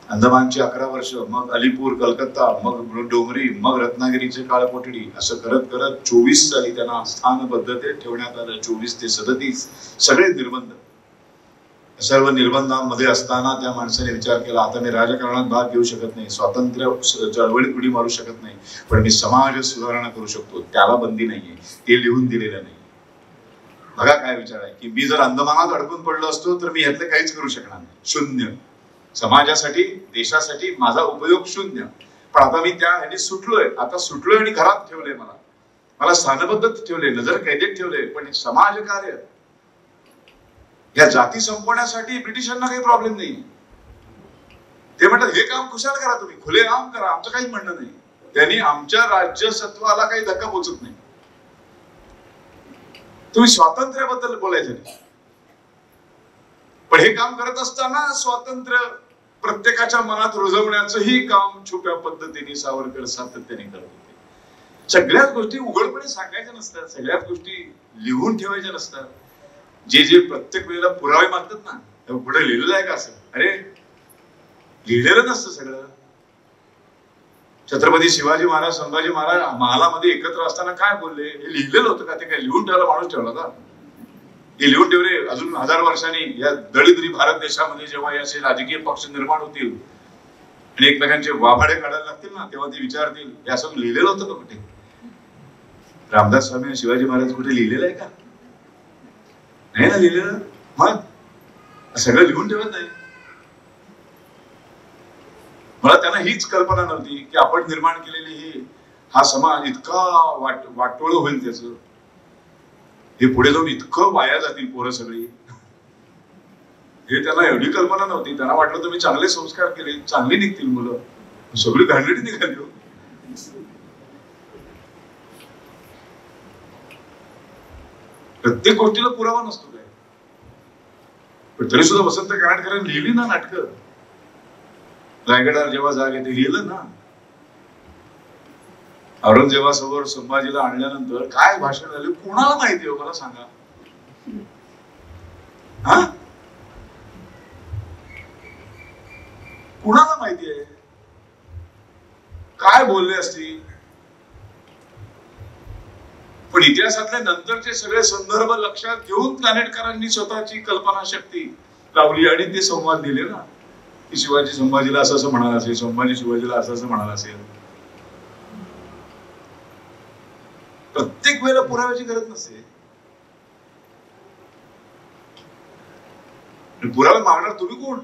[SPEAKER 1] अंदमानची 11 वर्ष, मग अलीपूर, कलकत्ता, मग डोंगरी, मग रत्नागिरीचे काळकोठडी, असं करत करत 24 साली त्यांना स्थानबद्धतेत ठेवण्यात आलं. 24 ते 37 सगळे निर्बंध. सर्व निर्बंधांमध्ये असताना त्या माणसाने विचार केला, आता मी राजकारणात भाग घेऊ शकत नाही, स्वातंत्र्य चळवळीत उडी मारू शकत नाही, पण मी समाज सुधारणा करू शकतो. त्याला बंदी नाहीये, ते लिहून दिलेलं नाही. बघा काय विचार आहे की मी जर अंदमानात अडकून पडलो असतो तर मी ह्यातलं काहीच करू शकणार नाही, शून्य. समाजासाठी, देशासाठी माझा उपयोग शून्य. पण आता मी त्या ह्याने सुटलोय, आता सुटलोय आणि घरात ठेवलंय, मला स्थानबद्ध ठेवले, नजर कैदेत ठेवले, पण समाज कार्य, या जाती संपवण्यासाठी ब्रिटिशांना काही प्रॉब्लेम नाही. ते म्हणतात हे काम खुशाल करा, तुम्ही खुलेआम करा, आमचं काही म्हणणं नाही. त्यांनी आमच्या राज्यसत्वाला काही धक्का पोचत नाही. तुम्ही स्वातंत्र्याबद्दल बोलायचं नाही. पण हे काम करत असताना स्वातंत्र्य प्रत्येकाच्या मनात रुजवण्याचंही काम छुप्या पद्धतीने सावरकर सातत्याने करत होते. सगळ्याच गोष्टी उघडपणे सांगायच्या नसतात, सगळ्याच गोष्टी लिहून ठेवायच्या नसतात. जे प्रत्येक वेळेला पुरावे मागतात ना, पुढे लिहिलेलं आहे का असं, अरे लिहिलेलं नसतं सगळं. छत्रपती शिवाजी महाराज, संभाजी महाराज महालामध्ये एकत्र असताना काय बोलले हे लिहिलेलं होतं का? ते काय लिहून ठेवला माणूस ठेवला का? हे लिहून ठेवले. अजून 1000 वर्षांनी या दलिद्री भारत देशामध्ये जेव्हा असे राजकीय पक्ष निर्माण होतील आणि एकमेकांचे वाभाडे काढायला लागतील ना, तेव्हा ते विचारतील हे असं लिहिलेलं होतं का कुठे? रामदास स्वामी आणि शिवाजी महाराज कुठे लिहिलेलं आहे का? नाही ना लिहिलेलं. मग सगळं लिहून ठेवत नाही. मला त्यांना हीच कल्पना नव्हती की आपण निर्माण केलेली हा समाज इतका वाटोळ होईल, त्याचं हे पुढे जाऊन इतकं वाया जातील पोरं सगळी, हे त्यांना एवढी कल्पना नव्हती. त्यांना वाटलं तुम्ही चांगले संस्कार केले, चांगली निघतील मुलं, सगळी घाणेरडी निघाली. प्रत्येक गोष्टीला पुरावा नसतो काय, पण तरी सुद्धा वसंत कराडकरांनी लिहिली ना नाटकं. रायगडावर जेव्हा जाग येते लिहिलं ना. औरंगजेबासमोर संभाजीला आणल्यानंतर काय भाषण झाले कोणाला माहिती हो, मला सांगा. हा, कुणाला माहिती आहे काय बोलले असतील? पण इतिहासातल्या नंतरचे सगळे संदर्भ लक्षात घेऊन कानेटकरांनी स्वतःची कल्पना शक्ती लावली आणि ते संवाद दिले ना, की शिवाजी संभाजीला असं असं म्हणाला असेल, संभाजी शिवाजीला असं असं म्हणाला असेल. प्रत्येक वेळेला पुराव्याची गरज नसते. पुरावे मागणार तुम्ही कोण?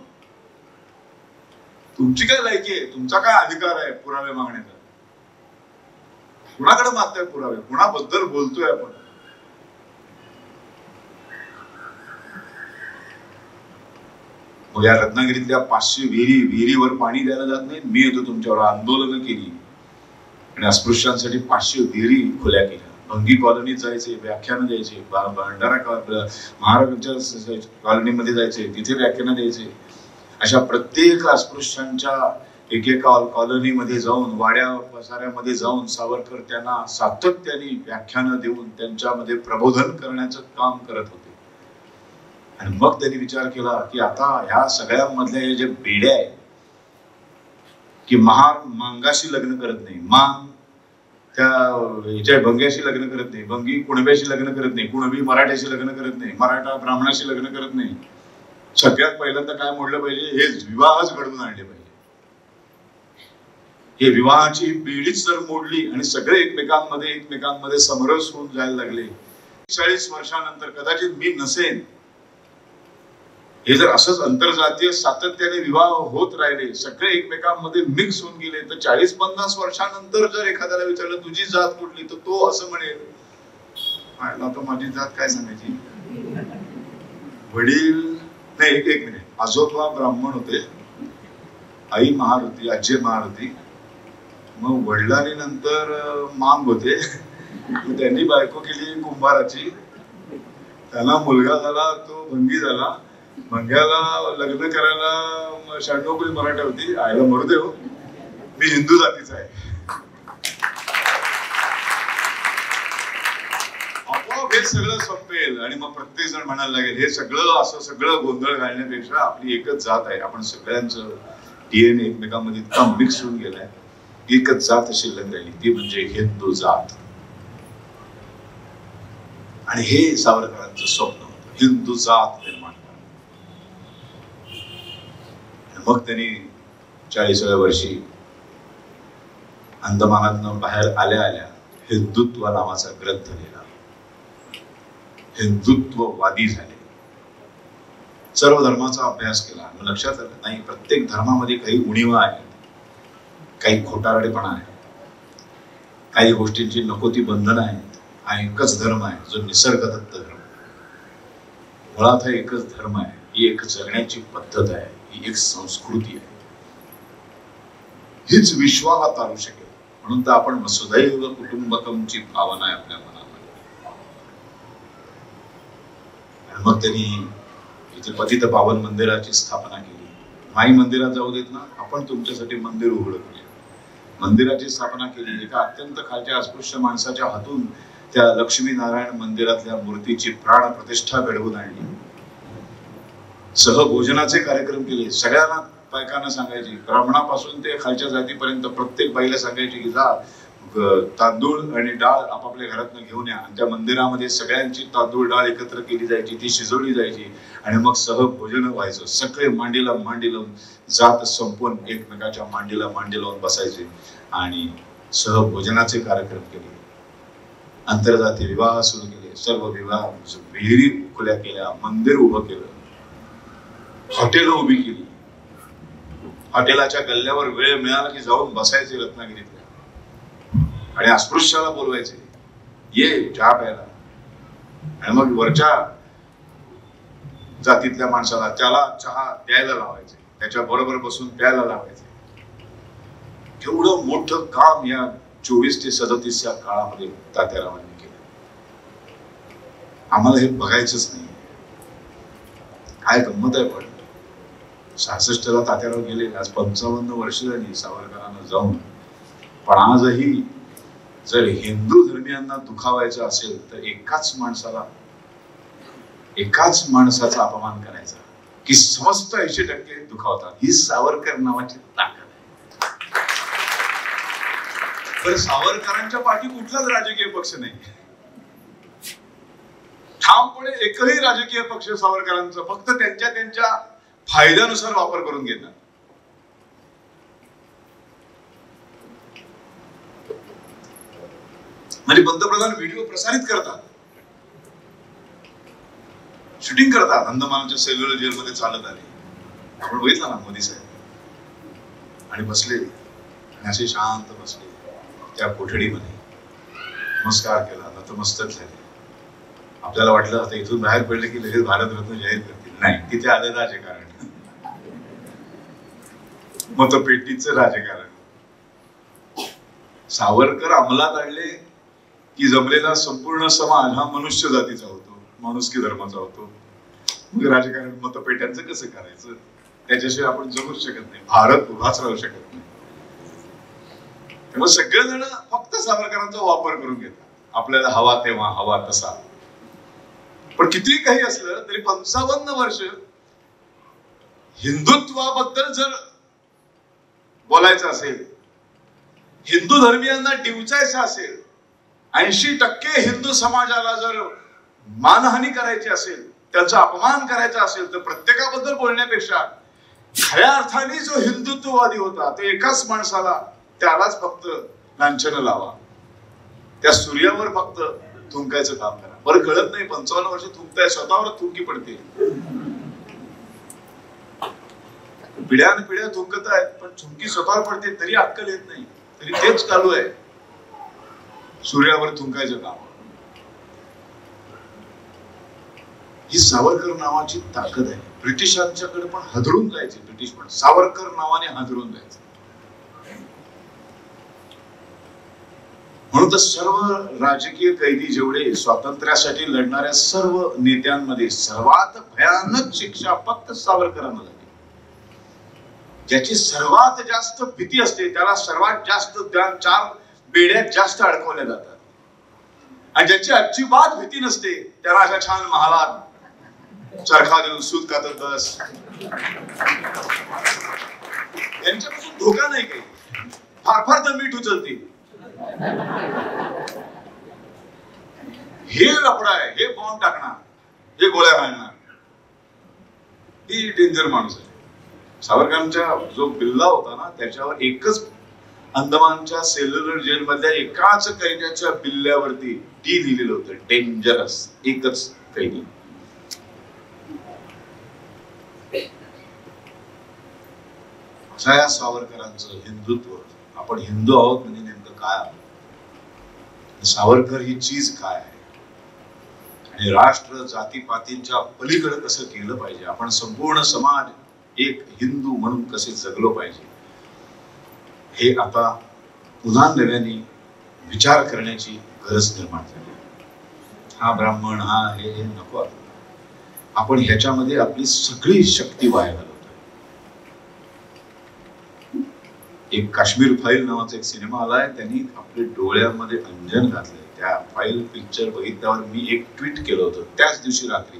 [SPEAKER 1] तुमची काय लायकी आहे? तुमचा काय अधिकार आहे पुरावे मागण्याचा? कुणाकडे मागताय पुरावे? कुणाबद्दल बोलतोय आपण? मग या रत्नागिरीतल्या 500 विहिरीवर पाणी द्यायला जात नाही. मी येतो तुमच्यावर आंदोलन केली आणि अस्पृश्यांसाठी 500 विहिरी खुल्या केल्या. भंगी कॉलनीत जायचे, व्याख्यानं द्यायचे, भंडारा महाराजांच्या कॉलनीमध्ये जायचे, तिथे व्याख्यानं द्यायचे. अशा प्रत्येक अस्पृश्यांच्या एकेका कॉलनीमध्ये जाऊन, वाड्या पसाऱ्यामध्ये जाऊन सावरकर त्यांना सातत्याने व्याख्यानं देऊन त्यांच्यामध्ये प्रबोधन करण्याचं काम करत होते. आणि मग त्यांनी विचार केला की आता ह्या सगळ्यांमधल्या हे जे बेड्या आहेत की महार मांगाशी लग्न करत नाही, मांग त्या हिच्या भंग्याशी लग्न करत नाही, भंगी कुणब्याशी लग्न करत नाही, कुणबी मराठ्याशी लग्न करत नाही, मराठा ब्राह्मणाशी लग्न करत नाही. सगळ्यात पहिल्यांदा काय मोडलं पाहिजे? हे विवाहच घडवून आणले पाहिजे. हे विवाहाची बेडीच जर मोडली आणि सगळे एकमेकांमध्ये समरस होऊन जायला लागले, 40 वर्षानंतर कदाचित मी नसेन, हे जर असंच आंतरजातीय सातत्याने विवाह होत राहिले, सगळे एकमेकांमध्ये मिक्स होऊन गेले, तर 40-50 वर्षानंतर जर एखाद्याला विचारलं तुझी जात कुठली, तर तो असं म्हणेल, आता माझी जात काय सांगायची? वडील नाही, एक मिनिट, आजोबा ब्राह्मण होते, आई महार होती, आजी महार होती, मग वडिलांनी नंतर मांग होते, त्यांनी बायको केली कुंभाराची, त्याला मुलगा झाला, तो भंगी झाला, भंग्याला लग्न करायला 96 कोणी मराठा होती, आयला मरू दे हो, मी हिंदू जातीचा आहे. आपोआप हे सगळं संपेल आणि मग प्रत्येक जण म्हणायला लागेल हे सगळं असं सगळं गोंधळ घालण्यापेक्षा आपली एकच जात आहे. आपण सगळ्यांचं डीएनए एकमेकांमध्ये इतका मिक्स होऊन गेलाय, एकच जात शिल्लक राहिली, ती म्हणजे हिंदू जात. आणि हे सावरकरांचं स्वप्न होतं, हिंदू जात निर्माण. मग त्यांनी 40व्या वर्षी अंदमानातनं बाहेर आल्या आल्या हिंदुत्व नावाचा ग्रंथ लिहिला. हिंदुत्ववादी झाले, सर्व धर्माचा अभ्यास केला. लक्षात आलं नाही प्रत्येक धर्मामध्ये काही उणिवा आहेत, काही खोटारडेपणा आहे, काही गोष्टींची नको ती बंधनं आहेत. हा एकच धर्म आहे जो निसर्गदत्त धर्म. मुळात हा एकच धर्म आहे, ही एक जगण्याची पद्धत आहे, ही एक संस्कृती आहे. हीच विश्वाला तारू शकेल. म्हणून तर आपण वसुधैव कुटुंबकमची भावना आहे आपल्या मनामध्ये. आणि मग त्यांनी इथे पतित पावन मंदिराची स्थापना केली. माई मंदिरात जाऊ देत ना, आपण तुमच्यासाठी मंदिर उघडं केले. मंदिराची स्थापना केली. एका अत्यंत खालच्या अस्पृश्य माणसाच्या हातून त्या लक्ष्मीनारायण मंदिरातल्या मूर्तीची प्राण प्रतिष्ठा घडवून आणली. सहभोजनाचे कार्यक्रम केले. सगळ्यांना बायकांना सांगायची, ब्राह्मणापासून ते खालच्या जातीपर्यंत प्रत्येक बाईला सांगायची की जा तांदूळ आणि डाळ आपापल्या घरातनं घेऊन या. आणि त्या मंदिरामध्ये सगळ्यांची तांदूळ डाळ एकत्र केली जायची, ती शिजवली जायची आणि मग सहभोजन व्हायचं. सगळे मांडीला मांडी लावून जात संपून एकमेकाच्या मांडीला मांडी लावून बसायचे आणि सहभोजनाचे कार्यक्रम केले. आंतरजातीय विवाह सुरू केले. सर्व विवाह विहिरी खुल्या केल्या, मंदिर उभं केलं, हॉटेलं उभी केली. हॉटेलाच्या गल्ल्यावर वेळ मिळाला की जाऊन बसायचे रत्नागिरीतल्या आणि अस्पृश्याला बोलवायचे, ये चहा प्यायला. आणि मग वरच्या जातीतल्या माणसाला त्याला चहा द्यायला लावायचे, त्याच्या बरोबर बसून प्यायला लावायचे. केवढं मोठं काम या 24 ते 37 या काळामध्ये तात्यारावांनी केलं. आम्हाला हे बघायचंच नाही. काय गंमत आहे. पण 66ला तात्याराव गेले, आज 55 वर्ष झाली सावरकरांना जाऊन. पण आजही जर हिंदू धर्मियांना दुखावायचं असेल तर एकाच माणसाचा अपमान करायचा की समस्त 80% दुखावतात. ही सावरकर नावाची ताकद आहे. पण सावरकरांच्या पाठी कुठलाच राजकीय पक्ष नाही. ठामपणे एकही राजकीय पक्ष सावरकरांचा फक्त त्यांच्या फायद्यानुसार वापर करून घेतात. म्हणजे पंतप्रधान व्हिडिओ प्रसारित करतात, शूटिंग करतात. अंदमानच्या सेल्युलर जेलमध्ये चालत आले, आपण बघितलं ना मोदी साहेब, आणि बसले आणि असे शांत बसले त्या कोठडीमध्ये, नमस्कार केला, नतमस्तक झाले. आपल्याला वाटलं आता इथून बाहेर पडले की लगेच भारतरत्न जाहीर करतील. नाही, तिथे आलं राजकारण, मतपेटीचं राजकारण. सावरकर अंमलात आणले की जमलेला संपूर्ण समाज हा मनुष्य जातीचा होतो, माणुसकी धर्माचा होतो. मग राजकारण मतपेट्यांचं कसं करायचं? त्याच्याशिवाय आपण जगूच शकत नाही, भारत उभाच राहू शकत नाही. त्यामुळे सगळेजण फक्त सावरकरांचा वापर करून घेतात, आपल्याला हवा तेव्हा, हवा तसा. पण किती काही असलं तरी 55 वर्ष हिंदुत्वाबद्दल जर बोलायचं असेल, हिंदू धर्मीयांना डिवचायचं असेल, 80% हिंदू समाजाला जर मानहानी करायची असेल, त्यांचा अपमान करायचा असेल, तर प्रत्येकाबद्दल बोलण्यापेक्षा खऱ्या अर्थाने जो हिंदुत्ववादी होता तो एकाच माणसाला, त्यालाच फक्त लांछन लावा, त्या सूर्यावर फक्त थुंकायचं काम करा. बरं कळत नाही 55 वर्ष थुंकताय, स्वतःवर थुंकी पडते. पिढ्यान पिढ्या थुंकत आहेत, पण थुंकी स्वतःवर पडते तरी अक्कल येत नाही, तरी तेच चालू आहे, सूर्यावर थुंकायचं काम. ही सावरकर नावाची ताकद आहे. ब्रिटिशांच्याकडे पण हादरून जायचे, ब्रिटिश पण सावरकर नावाने हादरून जायचे. म्हणून तर सर्व राजकीय कैदी जेवढे स्वातंत्र्यासाठी लढणाऱ्या सर्व नेत्यांमध्ये सर्वात भयानक शिक्षा फक्त सावरकरांना झाली. ज्याची सर्वात जास्त भीती असते त्याला सर्वात जास्त 4 बेड्यात जास्त अडकवल्या जातात, आणि ज्याची अजिबात भीती नसते त्याला अशा छान महालात चरखा देऊन सूत कातत बस. यांच्यापासून धोका नाही काही, फार फार तर मीठ उचलते. हे लफडा आहे, हे बॉम्ब टाकणार, हे गोळ्या घालणार, ही डेंजर माणूस आहे. सावरकरांचा जो बिल्ला होता ना, त्याच्यावर एकच अंदमानच्या सेल्युलर जेल मधल्या एकाच कैद्याच्या बिल्ल्यावरती डी लिहिलेलं होतं, डेंजरस. एकच कैदी. असं या सावरकरांचं हिंदुत्व. आपण हिंदू आहोत म्हणजे नेमकं काय आहोत, सावरकर ही चीज काय आहे, आणि राष्ट्र जातीपातींच्या पलीकडे कसं केलं पाहिजे, आपण संपूर्ण समाज एक हिंदू म्हणून कसे जगलो पाहिजे, हे आता पुन्हा नव्याने विचार करण्याची गरज निर्माण झाली. हा ब्राह्मण, हा हे नको. आपण ह्याच्यामध्ये आपली सगळी शक्ती वाया घालवतो. एक काश्मीर फाईल नावाचा एक सिनेमा आलाय, त्यांनी आपल्या डोळ्यामध्ये अंजन घातलंय. त्या फाईल पिक्चर बघितल्यावर मी एक ट्विट केलं होतं त्याच दिवशी रात्री.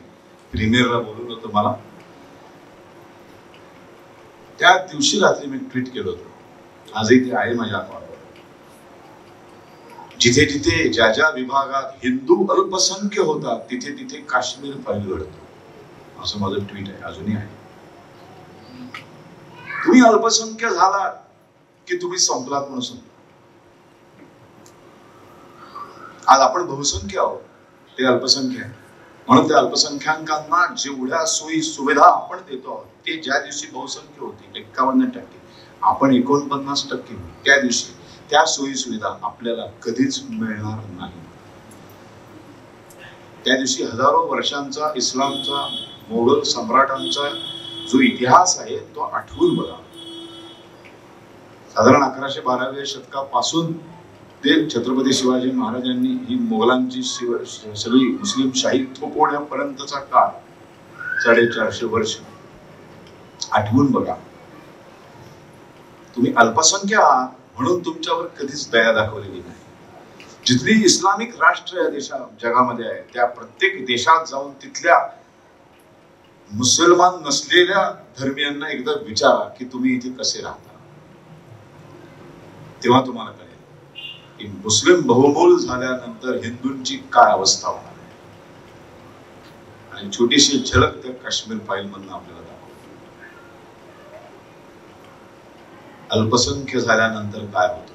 [SPEAKER 1] प्रीमियरला बोलवलं होतं मला, त्या दिवशी रात्री मी ट्विट केलं होतं. आजही ते आहे माझ्या अकाउंटवर. जिथे जिथे ज्या ज्या विभागात हिंदू अल्पसंख्य होता तिथे तिथे काश्मीर फाईल घडतो, असं माझं ट्विट आहे, अजूनही आहे. तुम्ही अल्पसंख्य झाला की तुम्ही संपलात म्हणून समजा. आज आपण बहुसंख्य आहोत, ते अल्पसंख्य आहे. म्हणून त्या अल्पसंख्याकांना जेवढ्या सोयी सुविधा आपण देतो आहोत, ते ज्या दिवशी बहुसंख्य होती 51%, आपण 49%, त्या दिवशी त्या सोयी सुविधा आपल्याला कधीच मिळणार नाही. त्या दिवशी हजारो वर्षांचा इस्लामचा, मोगल सम्राटांचा जो इतिहास आहे तो आठवून बघा. साधारण 1112व्या शतकापासून ते छत्रपती शिवाजी महाराजांनी ही मोगलांची सगळी मुस्लिम शाही थोपवण्यापर्यंतचा काळ 450 वर्ष आठवून बघा. तुम्ही अल्पसंख्य आहात म्हणून तुमच्यावर कधीच दया दाखवलेली नाही. जिथली इस्लामिक राष्ट्र या जगामध्ये आहे त्या प्रत्येक देशात जाऊन तिथल्या मुसलमान नसलेल्या धर्मियांना एकदा विचारा की तुम्ही इथे कसे राहता, तेव्हा तुम्हाला कळेल की मुस्लिम बहुमोल झाल्यानंतर हिंदूंची काय अवस्था होणार आहे. आणि छोटीशी झलक त्या काश्मीर फाईल मधून आपल्याला दाखवतो. अल्पसंख्य झाल्यानंतर काय होतं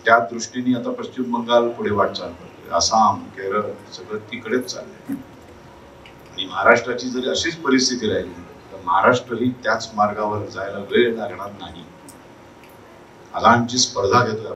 [SPEAKER 1] त्या दृष्टीने आता पश्चिम बंगाल पुढे वाटचाल करतोय, आसाम, केरळ सगळं तिकडेच चाललंय. आणि महाराष्ट्राची जरी अशीच परिस्थिती राहिली तर महाराष्ट्रही त्याच मार्गावर जायला वेळ लागणार नाही. अलांची स्पर्धा घेतोय